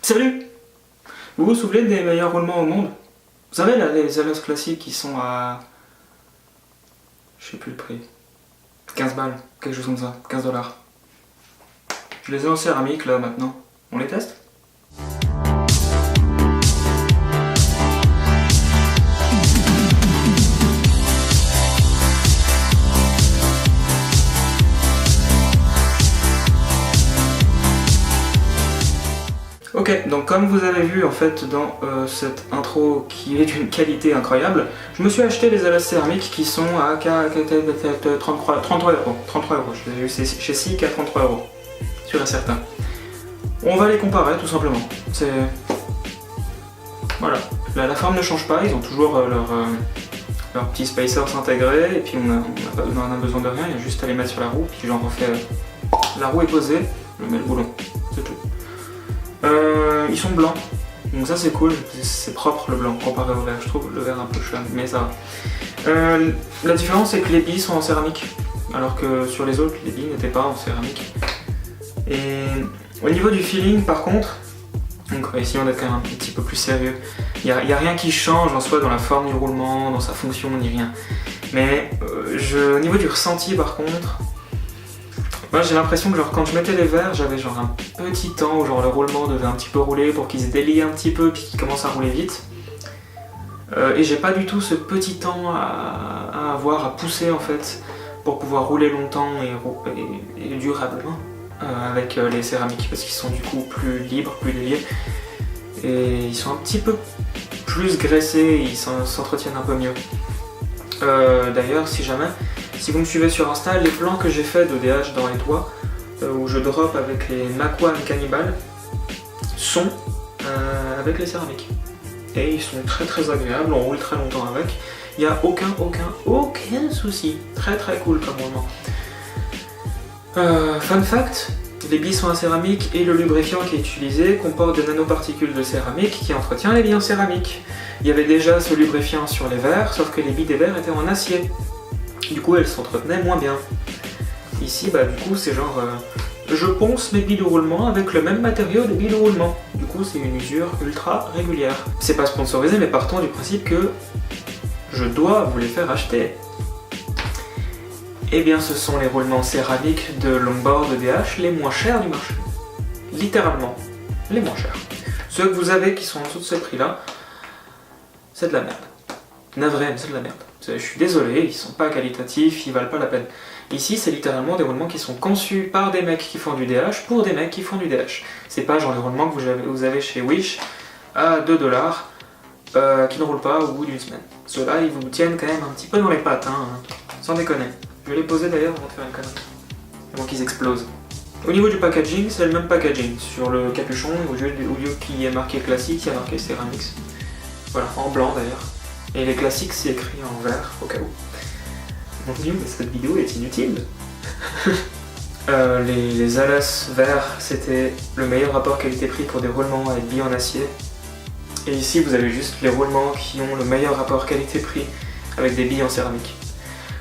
Salut! Vous vous souvenez des meilleurs roulements au monde? Vous savez là, les Alos classiques qui sont à... Je sais plus le prix. 15 balles, quelque chose comme ça, 15 $. Je les ai en céramique là maintenant. On les teste? Ok, donc comme vous avez vu en fait dans cette intro qui est d'une qualité incroyable, je me suis acheté les Alos céramiques qui sont à 33 euros. 33 euros, je les ai eu chez SICK à 33 euros, sûr et certain. On va les comparer tout simplement. C'est... Voilà, la forme ne change pas, ils ont toujours leur petit spacers intégrés, et puis on en a besoin de rien, il y a juste à les mettre sur la roue, puis j'en refais... La roue est posée, je mets le boulon, c'est tout. Ils sont blancs, donc ça c'est cool, c'est propre le blanc comparé au vert, je trouve le vert un peu chum, mais ça va. La différence c'est que les billes sont en céramique, alors que sur les autres les billes n'étaient pas en céramique. Et au niveau du feeling par contre, donc ici on est quand même un petit peu plus sérieux, il n'y a rien qui change en soi dans la forme du roulement, dans sa fonction, ni rien. Mais au niveau du ressenti par contre, moi j'ai l'impression que genre, quand je mettais les verres, j'avais genre un petit temps où genre, le roulement devait un petit peu rouler pour qu'ils se délient un petit peu puis qu'ils commencent à rouler vite. Et j'ai pas du tout ce petit temps à avoir, à pousser en fait, pour pouvoir rouler longtemps et durablement avec les céramiques, parce qu'ils sont du coup plus libres, plus déliés. Et ils sont un petit peu plus graissés, ils s'entretiennent un peu mieux. D'ailleurs, si vous me suivez sur Insta, les plans que j'ai fait de DH dans les toits, où je drop avec les Makwan Cannibal, sont avec les céramiques. Et ils sont très très agréables, on roule très longtemps avec. Il n'y a aucun souci. Très très cool comme roulement. Fun fact, les billes sont en céramique et le lubrifiant qui est utilisé comporte des nanoparticules de céramique qui entretient les billes en céramique. Il y avait déjà ce lubrifiant sur les verres, sauf que les billes des verres étaient en acier. Du coup, elles s'entretenaient moins bien. Ici, bah du coup, c'est genre... je ponce mes billes de roulement avec le même matériau de billes de roulement. Du coup, c'est une usure ultra régulière. C'est pas sponsorisé, mais partons du principe que je dois vous les faire acheter. Eh bien, ce sont les roulements céramiques de longboard de DH les moins chers du marché. Littéralement, les moins chers. Ceux que vous avez qui sont en dessous de ce prix-là, c'est de la merde. Navré, mais c'est de la merde. Je suis désolé, ils sont pas qualitatifs, ils valent pas la peine. Ici, c'est littéralement des roulements qui sont conçus par des mecs qui font du DH pour des mecs qui font du DH. C'est pas genre les roulements que vous avez chez Wish à 2 $, qui ne roulent pas au bout d'une semaine. Ceux-là, ils vous tiennent quand même un petit peu dans les pattes, hein, sans déconner. Je vais les poser d'ailleurs avant de faire une connerie, avant qu'ils explosent. Au niveau du packaging, c'est le même packaging. Sur le capuchon, au lieu qu'il y ait marqué classique, il y a marqué Ceramics. Voilà, en blanc d'ailleurs. Et les classiques, c'est écrit en vert, au cas où. Mon dieu, mais cette vidéo est inutile. Les Alos verts, c'était le meilleur rapport qualité-prix pour des roulements avec billes en acier. Et ici, vous avez juste les roulements qui ont le meilleur rapport qualité-prix avec des billes en céramique.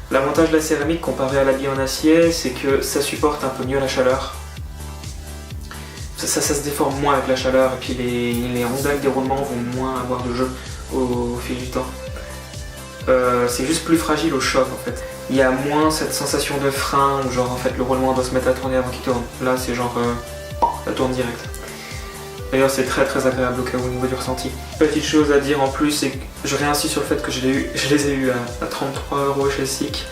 L'avantage de la céramique comparé à la bille en acier, c'est que ça supporte un peu mieux la chaleur. Ça se déforme moins avec la chaleur, et puis les rondelles des roulements vont moins avoir de jeu au fil du temps. C'est juste plus fragile au choc en fait. Il y a moins cette sensation de frein où genre en fait le roulement doit se mettre à tourner avant qu'il tourne. Là c'est genre ça tourne direct. D'ailleurs c'est très très agréable au cas où au niveau du ressenti. Petite chose à dire en plus, c'est que je réinsiste sur le fait que je les ai eu à 33 € chez SICK.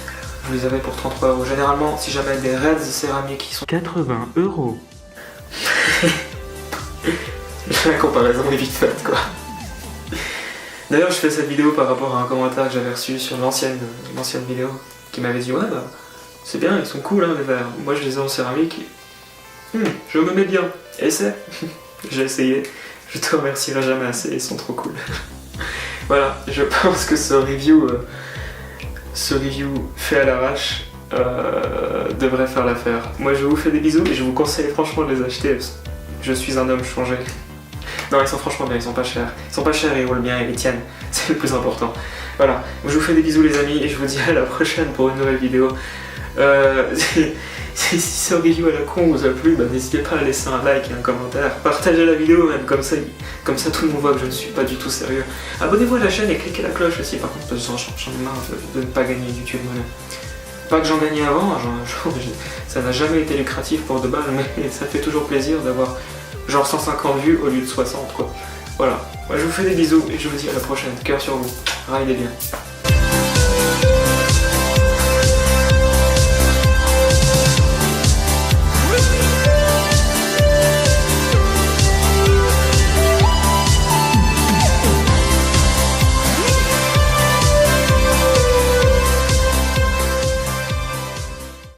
Je les avais pour 33 €. Généralement si jamais des Reds céramiques qui sont 80 €. La comparaison est vite faite quoi. D'ailleurs je fais cette vidéo par rapport à un commentaire que j'avais reçu sur l'ancienne vidéo qui m'avait dit ouais bah c'est bien, ils sont cool hein les verres, moi je les ai en céramique, je me mets bien, essaie. J'ai essayé, je te remercierai jamais assez, ils sont trop cool. Voilà, je pense que ce review fait à l'arrache devrait faire l'affaire. Moi je vous fais des bisous et je vous conseille franchement de les acheter, je suis un homme changé. Non, ils sont franchement bien, ils sont pas chers. Ils sont pas chers et ils roulent bien et ils tiennent. C'est le plus important. Voilà, je vous fais des bisous les amis et je vous dis à la prochaine pour une nouvelle vidéo. si ce review à la con vous a plu, bah, n'hésitez pas à laisser un like et un commentaire, partagez la vidéo même, comme ça tout le monde voit que je ne suis pas du tout sérieux. Abonnez-vous à la chaîne et cliquez la cloche aussi par contre, parce que j'en ai marre de ne pas gagner YouTube monnaie. Pas que j'en gagnais avant, ça n'a jamais été lucratif pour de balles, mais ça fait toujours plaisir d'avoir genre 150 vues au lieu de 60 quoi. Voilà, moi je vous fais des bisous et je vous dis à la prochaine, cœur sur vous, ridez bien.